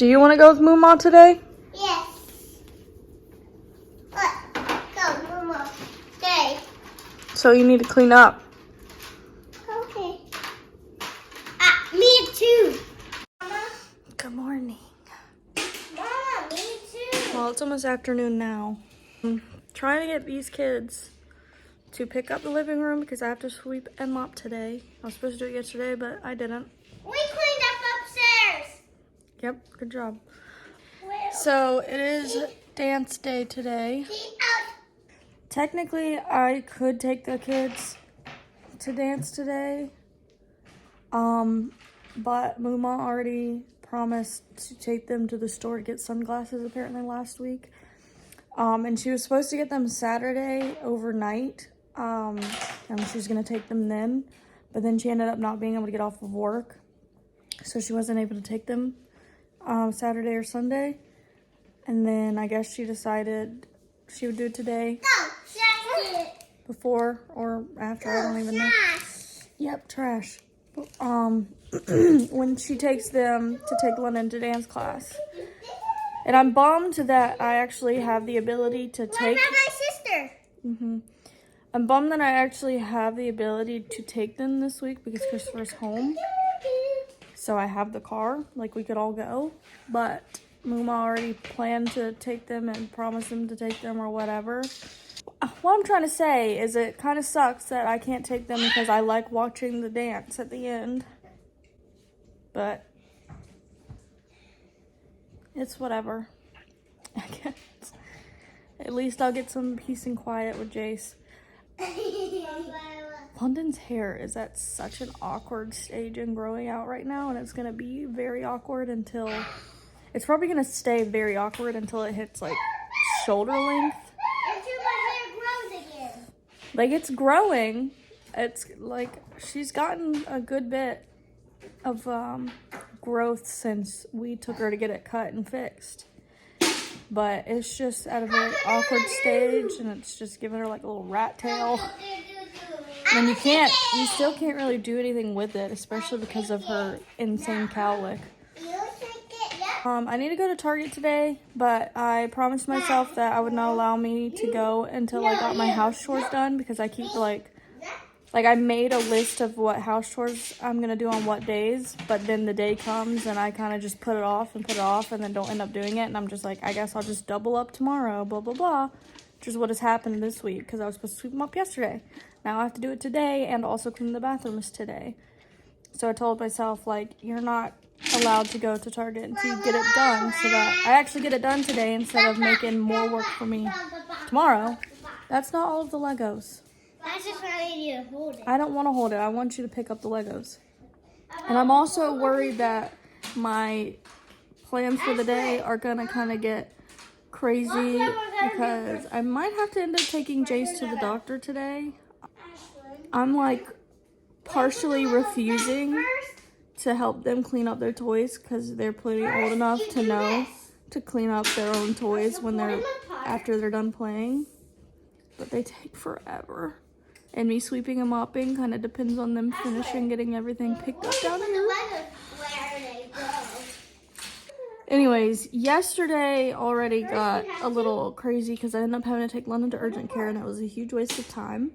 Do you want to go with Muma today? Yes. Go, Mama. Stay. So you need to clean up. Okay. Me too. Mama. Good morning. Mama, me too. Well, it's almost afternoon now. I'm trying to get these kids to pick up the living room because I have to sweep and mop today. I was supposed to do it yesterday, but I didn't. We cleaned up upstairs. Yep, good job. So it is dance day today. Technically, I could take the kids to dance today. But Muma already promised to take them to the store to get sunglasses apparently last week. And she was supposed to get them Saturday overnight. And she was going to take them then. But then she ended up not being able to get off of work. So she wasn't able to take them Saturday or Sunday. And then I guess she decided she would do it today. Before or after, I don't even know. Yep, trash. When she takes them to take London to dance class. And I'm bummed that I actually have the ability to take... What about my sister? I'm bummed that I actually have the ability to take them this week because Christopher's home. So I have the car, like we could all go. But Muma already planned to take them and promised them to take them or whatever. What I'm trying to say is it kind of sucks that I can't take them because I like watching the dance at the end. But it's whatever. I guess. At least I'll get some peace and quiet with Jace. London's hair is at such an awkward stage in growing out right now, and it's going to be very awkward until... It's probably going to stay very awkward until it hits, like, shoulder length. Until my hair grows again. Like, it's growing. It's, like, she's gotten a good bit of growth since we took her to get it cut and fixed. But it's just at a very awkward stage, and it's just giving her, like, a little rat tail. And you still can't really do anything with it, especially because of her insane cowlick. I need to go to Target today, but I promised myself that I would not allow me to go until I got my house chores done because I keep like I made a list of what house chores I'm going to do on what days, but then the day comes and I kind of just put it off and then don't end up doing it. And I'm just like, I guess I'll just double up tomorrow, blah, blah, blah, which is what has happened this week because I was supposed to sweep them up yesterday. Now I have to do it today and also clean the bathrooms today. So I told myself, like, you're not allowed to go to Target until you get it done so that I actually get it done today instead of making more work for me tomorrow. That's not all of the Legos. I just wanted you to hold it. I don't want to hold it. I want you to pick up the Legos. And I'm also worried that my plans for the day are going to kind of get crazy because I might have to end up taking Jace to the doctor today. I'm like partially refusing to help them clean up their toys because they're pretty old enough to know to clean up their own toys after they're done playing. But they take forever. And me sweeping and mopping kind of depends on them finishing getting everything picked up down here. Anyways, yesterday already got a little crazy because I ended up having to take London to urgent care and it was a huge waste of time.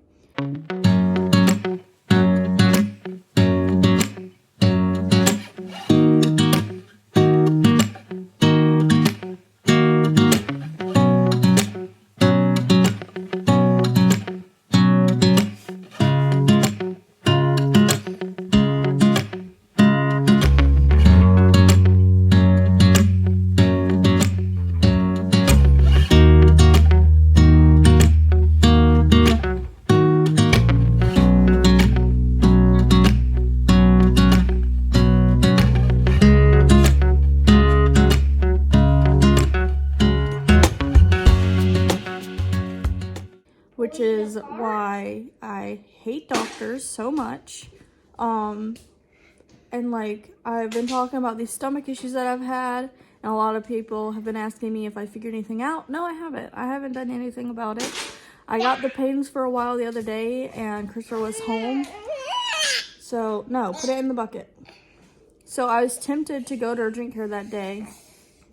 Which is why I hate doctors so much. And like, I've been talking about these stomach issues that I've had, and a lot of people have been asking me if I figured anything out. No, I haven't. I haven't done anything about it. I got the pains for a while the other day, and Christopher was home. So, no, put it in the bucket. So I was tempted to go to urgent care that day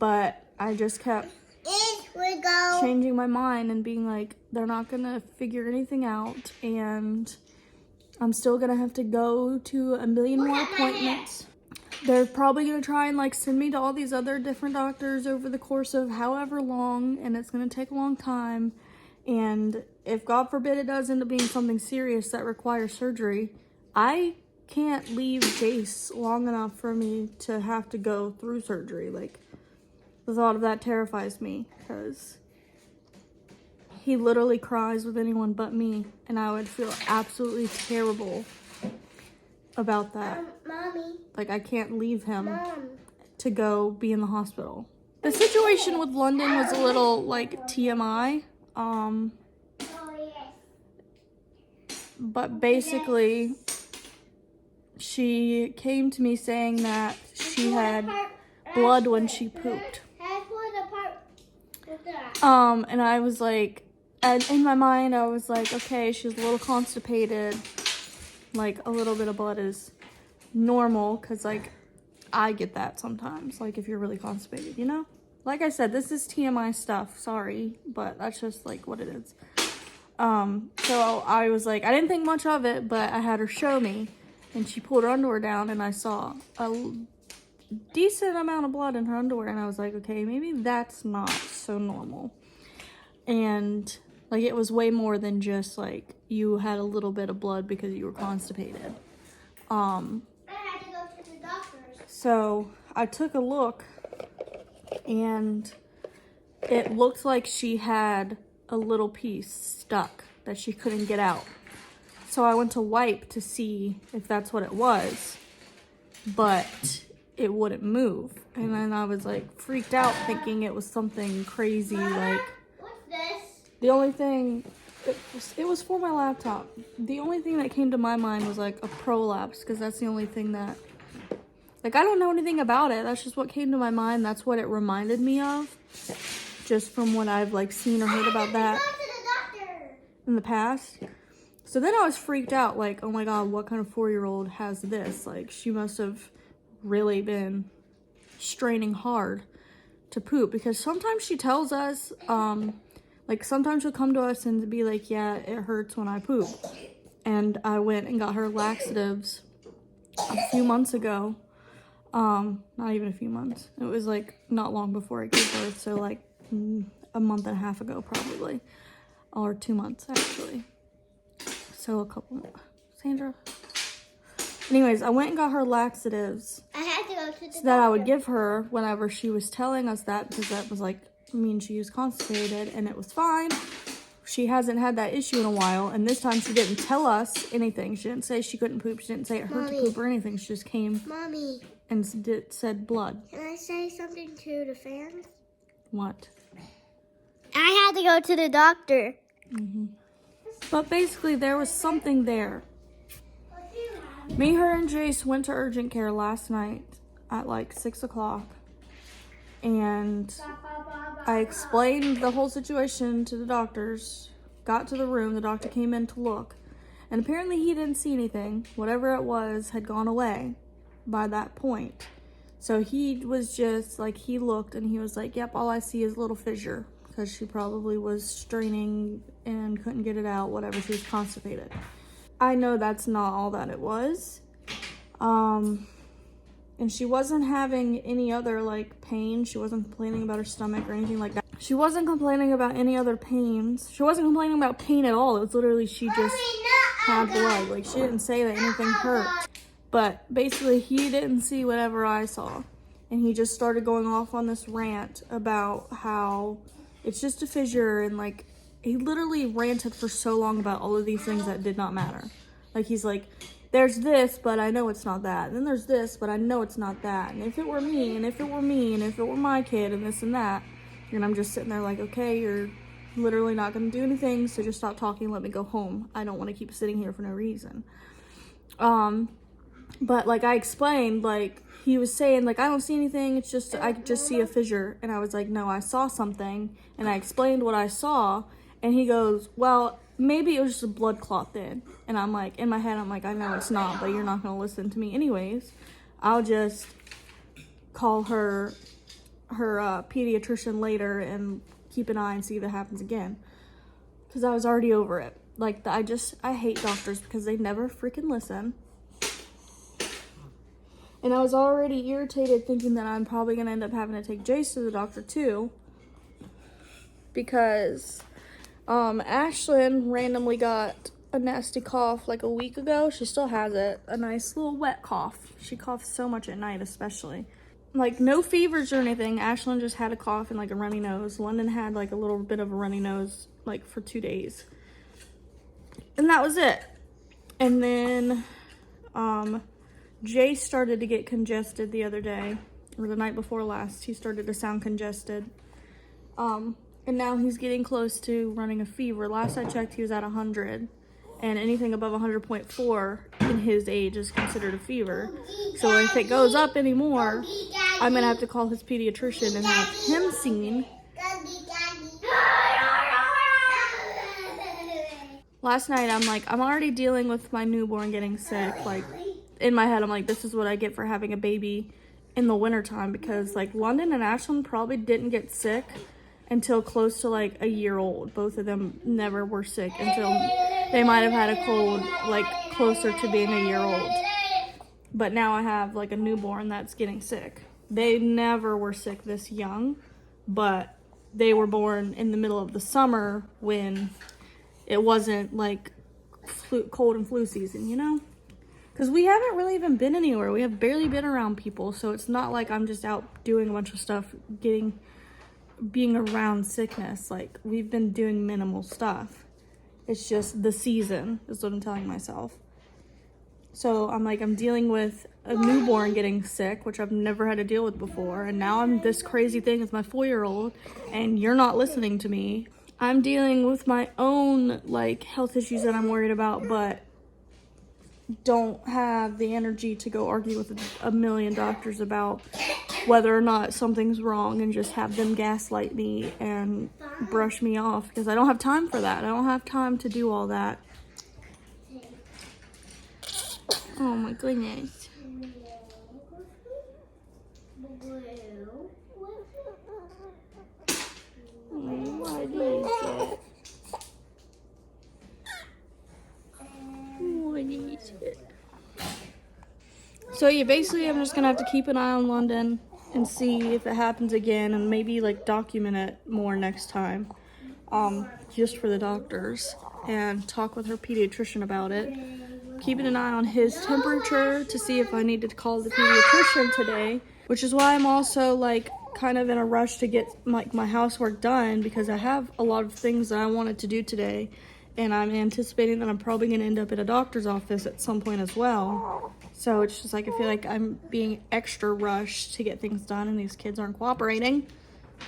But I just kept changing my mind and being like, they're not gonna figure anything out, and I'm still gonna have to go to a million more appointments. They're probably gonna try and like send me to all these other different doctors over the course of however long, and it's gonna take a long time. And if God forbid it does end up being something serious that requires surgery, I can't leave Jace long enough for me to have to go through surgery. Like, the thought of that terrifies me, because he literally cries with anyone but me, and I would feel absolutely terrible about that. Mommy. Like, I can't leave him Mom. to go be in the hospital. The situation with London was a little like TMI. Oh, yes. But basically, she came to me saying that she had blood when she pooped. And I was like, and in my mind, I was like, okay, she's a little constipated. Like, a little bit of blood is normal, because, like, I get that sometimes. Like, if you're really constipated, you know? Like I said, this is TMI stuff. Sorry, but that's just, like, what it is. So I was like, I didn't think much of it, but I had her show me. And she pulled her underwear down, and I saw a decent amount of blood in her underwear. And I was like, okay, maybe that's not so normal. And, like, it was way more than just, like, you had a little bit of blood because you were constipated. I had to go to the doctor's. So I took a look, and it looked like she had a little piece stuck that she couldn't get out. So I went to wipe to see if that's what it was, but it wouldn't move. And then I was like freaked out, thinking it was something crazy. Like, What's this? the only thing, it was for my laptop. The only thing that came to my mind was like a prolapse, because that's the only thing that, like, I don't know anything about it. That's just what came to my mind. That's what it reminded me of, just from what I've like seen or heard about that Go to the doctor. in the past. So then I was freaked out, like, oh my God, what kind of 4-year-old has this? Like, she must have really been straining hard to poop, because sometimes she tells us, like, sometimes she'll come to us and be like, yeah, it hurts when I poop. And I went and got her laxatives a few months ago. Not even a few months. It was like not long before I gave birth, so like a month and a half ago probably, or 2 months actually. So a couple more. Sandra. Anyways, I went and got her laxatives I had to go to the doctor. so that I would give her whenever she was telling us that, because that was like, she was constipated, and it was fine. She hasn't had that issue in a while, and this time she didn't tell us anything. She didn't say she couldn't poop. She didn't say it hurt to poop or anything. She just came Mommy, and said blood. can I say something to the fans? What? I had to go to the doctor. But basically, there was something there. Me, her, and Jace went to urgent care last night at like 6 o'clock. And I explained the whole situation to the doctors. Got to the room, the doctor came in to look. And apparently he didn't see anything. Whatever it was had gone away by that point. So he was just like, he looked and he was like, yep, all I see is a little fissure. Because she probably was straining and couldn't get it out, whatever, she was constipated. I know that's not all that it was. And she wasn't having any other like pain. She wasn't complaining about her stomach or anything like that. She wasn't complaining about any other pains. She wasn't complaining about pain at all. It was literally she just had blood. Like, she didn't say that anything hurt. But basically he didn't see whatever I saw. And he just started going off on this rant about how it's just a fissure, and like, he literally ranted for so long about all of these things that did not matter. Like, he's like, there's this, but I know it's not that. And then there's this, but I know it's not that. And if it were me, and if it were me, and if it were my kid, and this and that. And I'm just sitting there like, okay, you're literally not going to do anything, so just stop talking and let me go home. I don't want to keep sitting here for no reason. But like I explained, like, he was saying, like, I don't see anything, it's just, I just see a fissure. And I was like, no, I saw something. And I explained what I saw. And he goes, well, maybe it was just a blood clot then. And I'm like, in my head, I'm like, I know it's not, but you're not going to listen to me anyways. I'll just call her her pediatrician later and keep an eye and see if it happens again. Because I was already over it. Like, I hate doctors because they never freaking listen. And I was already irritated thinking that I'm probably going to end up having to take Jace to the doctor too. Because Ashlyn randomly got a nasty cough like a week ago. She still has it. A nice little wet cough. She coughs so much at night especially. Like, no fevers or anything. Ashlyn just had a cough and like a runny nose. London had like a little bit of a runny nose like for 2 days. And that was it. And then Jay started to get congested the other day, or the night before last. He started to sound congested. And now he's getting close to running a fever. Last I checked, he was at 100. And anything above 100.4 in his age is considered a fever. So if it goes up anymore, I'm going to have to call his pediatrician and have him seen. Last night, I'm already dealing with my newborn getting sick. Like, in my head, I'm like, this is what I get for having a baby in the wintertime, because like London and Ashlyn probably didn't get sick until close to like a year old. Both of them never were sick until they might have had a cold like closer to being a year old. But now I have like a newborn that's getting sick. They never were sick this young, but they were born in the middle of the summer when it wasn't like cold and flu season, you know? Because we haven't really even been anywhere. We have barely been around people, so it's not like I'm just out doing a bunch of stuff, being around sickness. Like, we've been doing minimal stuff. It's just the season is what I'm telling myself. So I'm dealing with a newborn getting sick, which I've never had to deal with before. And now I'm this crazy thing with my 4-year-old, and you're not listening to me. I'm dealing with my own like health issues that I'm worried about, but don't have the energy to go argue with a million doctors about whether or not something's wrong, and just have them gaslight me and brush me off, because I don't have time for that. I don't have time to do all that. Oh my goodness. What is it? What is it? So yeah, basically I'm just gonna have to keep an eye on London and see if it happens again, and maybe like document it more next time, just for the doctors, and talk with her pediatrician about it. Keeping an eye on his temperature to see if I need to call the pediatrician today, which is why I'm also like kind of in a rush to get like my housework done, because I have a lot of things that I wanted to do today, and I'm anticipating that I'm probably going to end up at a doctor's office at some point as well. So it's just like, I feel like I'm being extra rushed to get things done, and these kids aren't cooperating.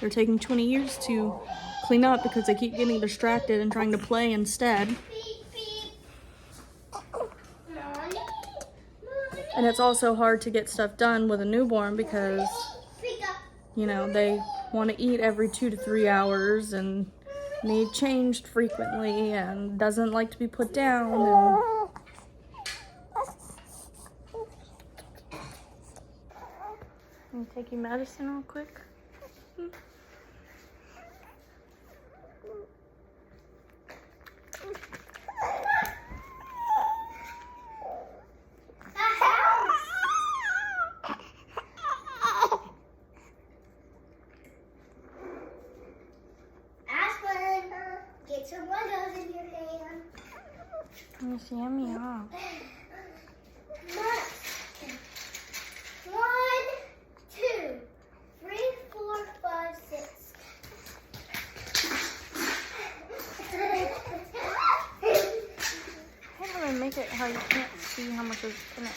They're taking 20 years to clean up because they keep getting distracted and trying to play instead. And it's also hard to get stuff done with a newborn because, you know, they want to eat every 2 to 3 hours and need changed frequently and doesn't like to be put down. And can you take your medicine real quick? Get some Legos in your hand. You see me off. 1, 2, 3, 4, 5, 6. I can't really make it how you can't see how much is in it.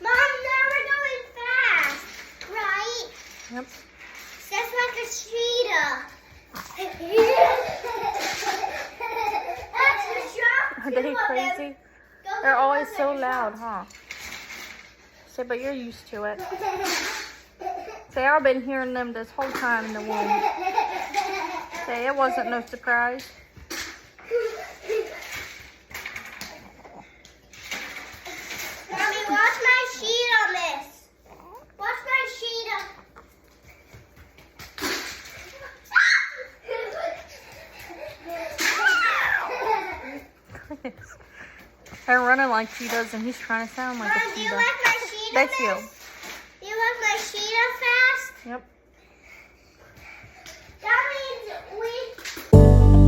Mom, now we're going fast, right? Yep. That's like a cheetah. Are they crazy? They're always so loud, huh? Say, but you're used to it. Say, I've been hearing them this whole time in the womb. Say, it wasn't no surprise. Mommy, watch my sheet on They're running like cheetahs, and he's trying to sound like Mom, a do you cheetah. like my cheetah Thank you. fast? Do you like my cheetah fast? Yep. That means we...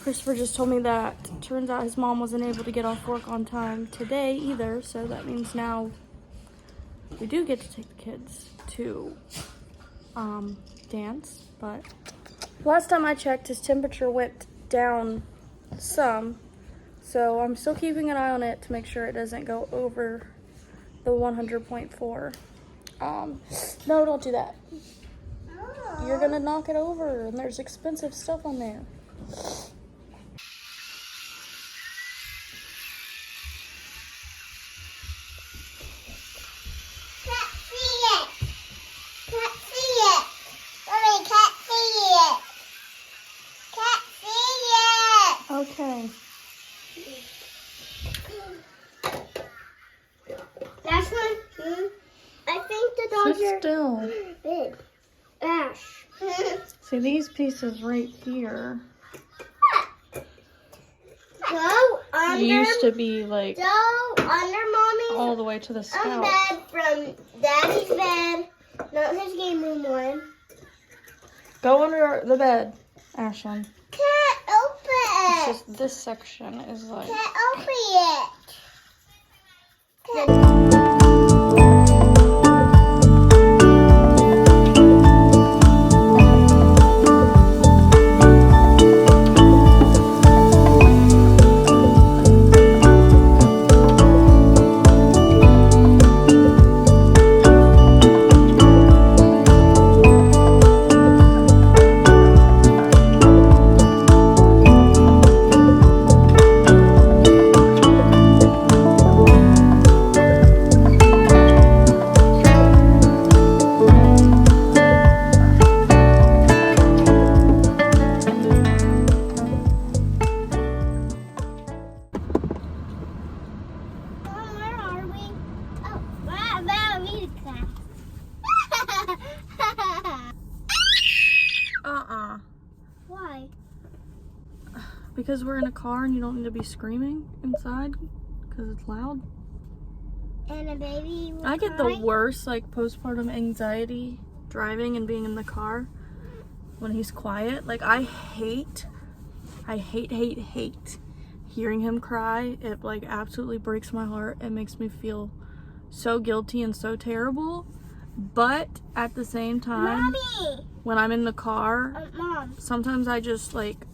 Christopher just told me that turns out his mom wasn't able to get off work on time today either, so that means now we do get to take the kids to dance. But last time I checked, his temperature went down some, so I'm still keeping an eye on it to make sure it doesn't go over the 100.4. No, don't do that. You're gonna knock it over, and there's expensive stuff on there. Can't see it. Can't see it. Mommy, can't see it. Can't see it. Okay. Last one. I think the dogs Sit are still. big. Ash. See these pieces right here Go under. used to be like Go under mommy's all the way to the scalp. bed from Daddy's bed, not his game room one. Go under the bed, Ashlyn. Can't open It's it. just this section is like. Can't open it. Why? Because we're in a car and you don't need to be screaming inside because it's loud. and a baby will I get cry. the worst, like, postpartum anxiety driving and being in the car when he's quiet. Like, I hate hearing him cry. It, like, absolutely breaks my heart. It makes me feel so guilty and so terrible. But at the same time, Mommy! when I'm in the car, Mom. sometimes I just, like,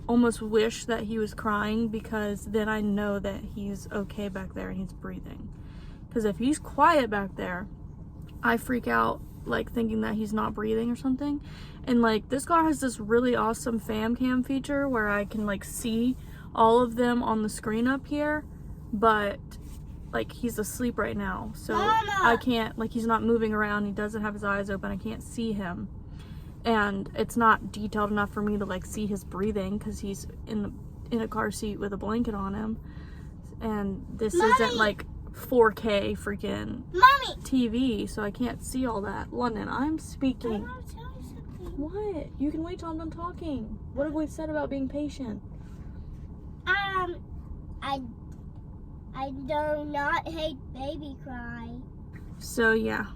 almost wish that he was crying, because then I know that he's okay back there and he's breathing. Because if he's quiet back there, I freak out, like, thinking that he's not breathing or something. And, like, this car has this really awesome fam cam feature where I can, like, see all of them on the screen up here, but, like, he's asleep right now, so Mama! I can't, like, he's not moving around, he doesn't have his eyes open, I can't see him. And it's not detailed enough for me to, like, see his breathing, because he's in a car seat with a blanket on him. And this Mommy! isn't, like, 4K freaking Mommy! TV, so I can't see all that. London, I'm I speaking. want to tell you something. What? You can wait till I'm done talking. What have we said about being patient? I do not hate baby cry. So yeah,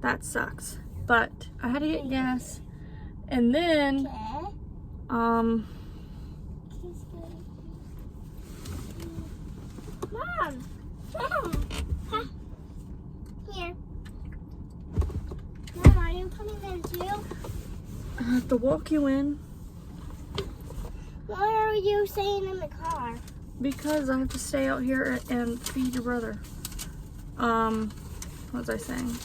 that sucks. But I had to get gas. And then, Okay. um, Mom. Huh. Here. Mom, are you coming in too? I have to walk you in What are you saying in the car? because I have to stay out here and feed your brother. What was I saying?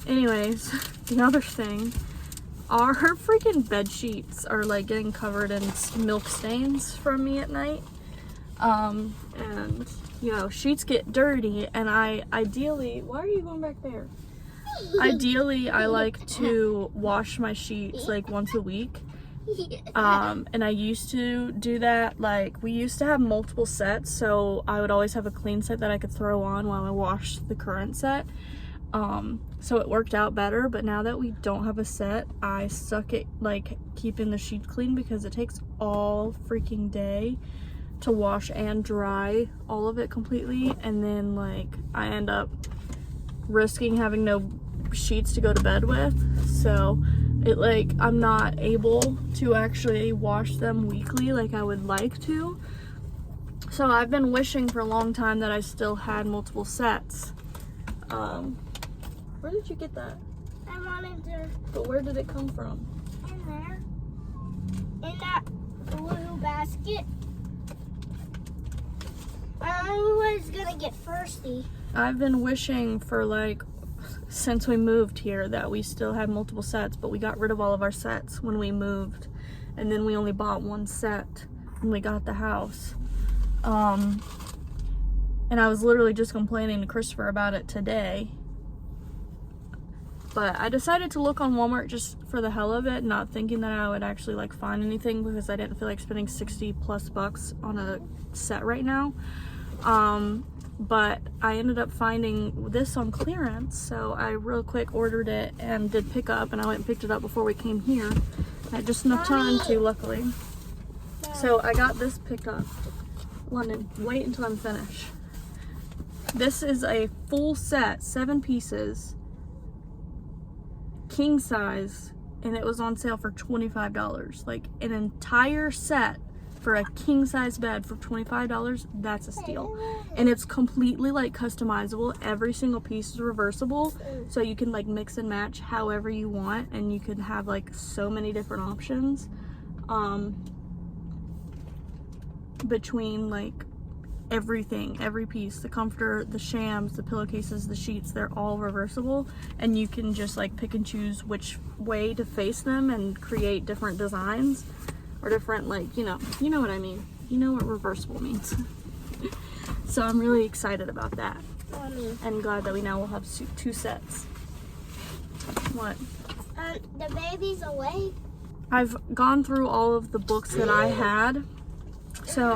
Anyways, the other thing, our freaking bed sheets are, like, getting covered in milk stains from me at night. And, you know, sheets get dirty, and I ideally, why are you going back there? Ideally, I like to wash my sheets, like, once a week. And I used to do that, like, we used to have multiple sets, so I would always have a clean set that I could throw on while I washed the current set. So it worked out better, but now that we don't have a set, I suck at, like, keeping the sheets clean, because it takes all freaking day to wash and dry all of it completely, and then, like, I end up risking having no sheets to go to bed with, so it, like, I'm not able to actually wash them weekly like I would like to. So I've been wishing for a long time that I still had multiple sets. Where did you get that? I wanted to But where did it come from? in there. In that blue basket. I was gonna get thirsty. I've been wishing for, like, since we moved here that we still had multiple sets, but we got rid of all of our sets when we moved, and then we only bought one set when we got the house. And I was literally just complaining to Christopher about it today, but I decided to look on Walmart just for the hell of it, not thinking that I would actually, like, find anything, because I didn't feel like spending $60+ on a set right now. But I ended up finding this on clearance, so I real quick ordered it and did pick up, and I went and picked it up before we came here. I had just enough time to, luckily. So I got this picked up. London, wait until I'm finished. This is a full set, 7 pieces, king size, and it was on sale for $25. Like, an entire set for a king size bed for $25, that's a steal. And it's completely, like, customizable. Every single piece is reversible, so you can, like, mix and match however you want, and you can have, like, so many different options between, like, everything, every piece, the comforter, the shams, the pillowcases, the sheets, they're all reversible, and you can just, like, pick and choose which way to face them and create different designs, or different, like, you know what I mean. You know what reversible means. So I'm really excited about that. Mommy. And glad that we now will have 2 sets. What? The baby's awake. I've gone through all of the books that I had. So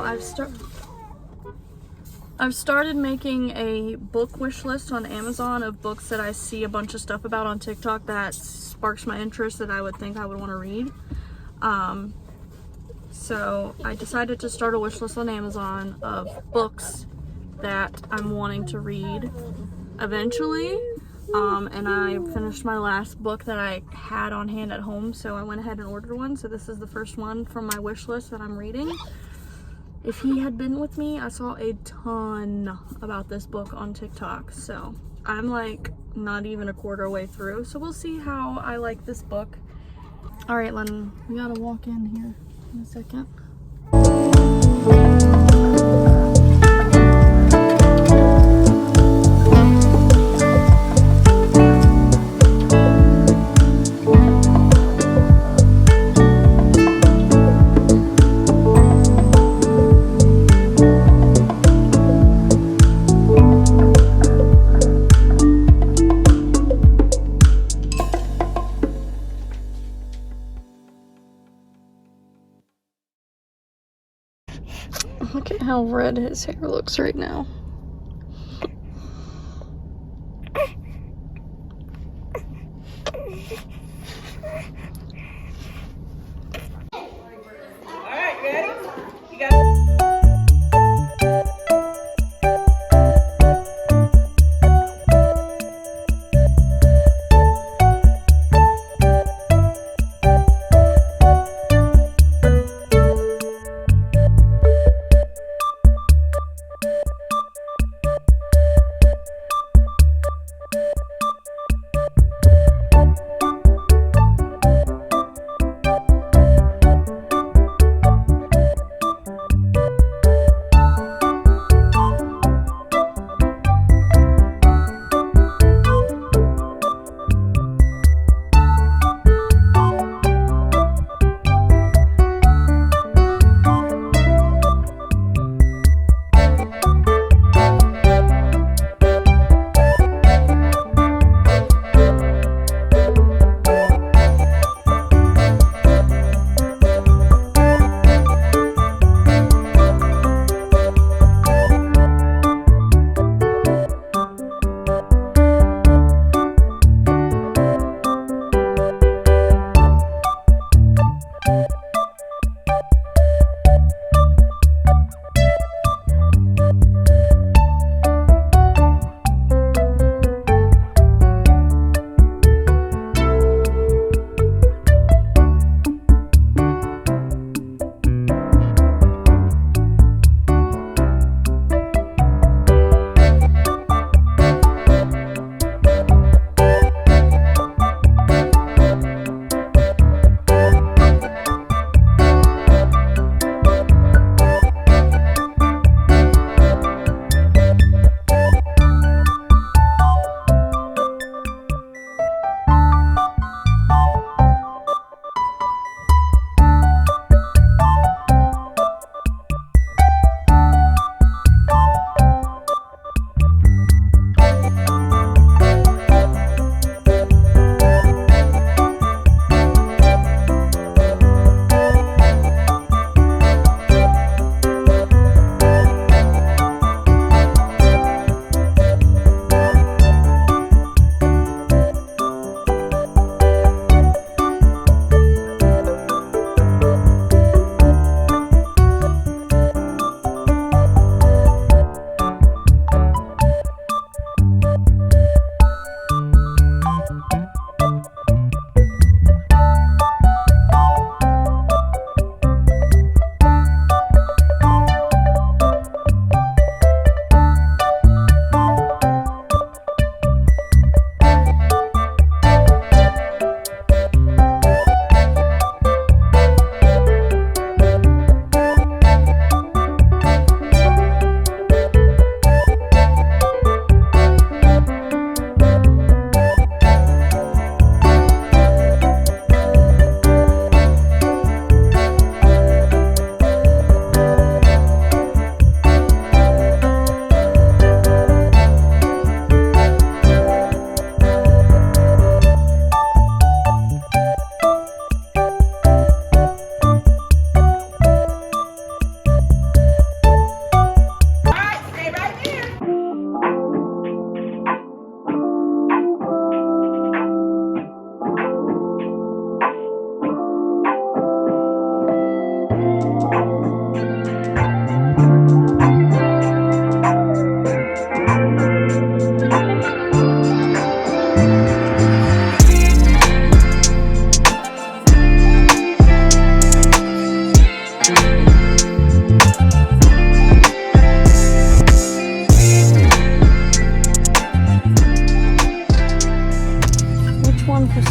I've started making a book wish list on Amazon of books that I see a bunch of stuff about on TikTok that sparks my interest, that I would think I would want to read. So I decided to start a wish list on Amazon of books that I'm wanting to read eventually. And I finished my last book that I had on hand at home, so I went ahead and ordered one. So this is the first one from my wish list that I'm reading. If he had been with me, I saw a ton about this book on TikTok, so I'm like not even a quarter way through. So we'll see how I like this book. All right, Lennon, we gotta walk in here in a second. Look at how red his hair looks right now. Alright, ready? You got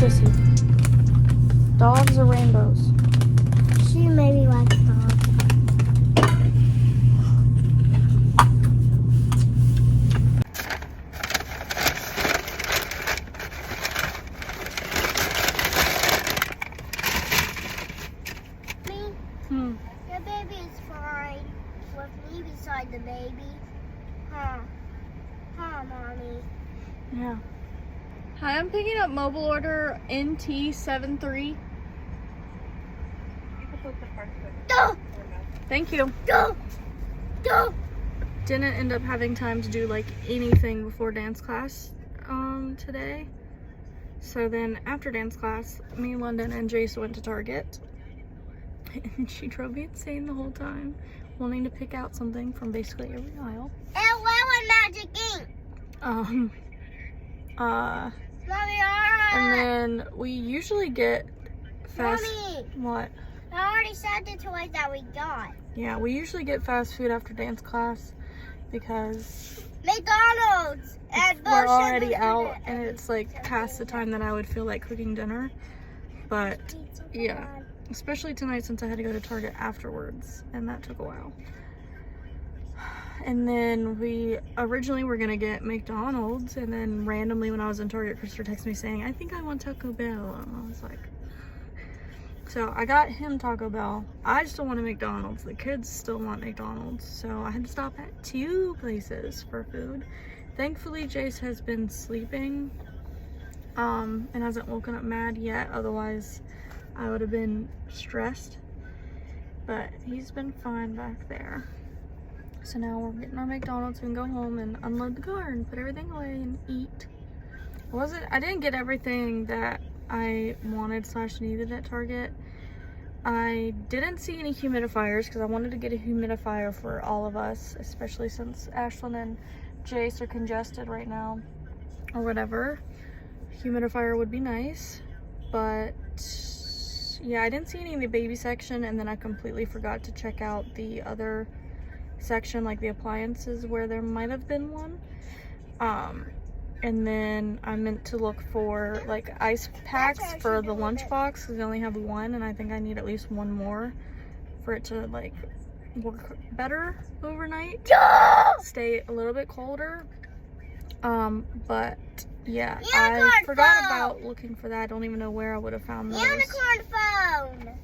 Sissy. Dogs are rainbows. She maybe likes dogs. Your baby is fine with me beside the baby. Huh, Mommy? Yeah. Hi, I'm picking up mobile order NT73. Go! Thank you. Go! Go! Didn't end up having time to do like anything before dance class today. So then after dance class, me, London, and Jace went to Target. And she drove me insane the whole time, wanting to pick out something from basically every aisle. And magic ink. Mommy, and then we usually get fast. Mommy, What? I already said the toys that we got. Yeah, we usually get fast food after dance class because McDonald's and we're already out and it's like past the time that I would feel like cooking dinner. But yeah, especially tonight since I had to go to Target afterwards and that took a while. And then we originally were gonna get McDonald's, and then randomly when I was in Target, Christopher texted me saying, I think I want Taco Bell. And I was like, so I got him Taco Bell. I still want a McDonald's. The kids still want McDonald's. So I had to stop at 2 places for food. Thankfully, Jace has been sleeping and hasn't woken up mad yet. Otherwise, I would have been stressed. But he's been fine back there. So now we're getting our McDonald's. We can go home and unload the car and put everything away and eat. I didn't get everything that I wanted / needed at Target. I didn't see any humidifiers because I wanted to get a humidifier for all of us, especially since Ashlyn and Jace are congested right now or whatever. Humidifier would be nice, but yeah, I didn't see any in the baby section, and then I completely forgot to check out the other section, like the appliances, where there might have been one. And then I meant to look for like ice packs for the lunchbox because we only have one, and I think I need at least one more for it to like work better overnight. Stay a little bit colder. But yeah, I forgot about looking for that. I don't even know where I would have found those. Unicorn phone.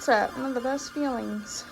upset. One of the best feelings.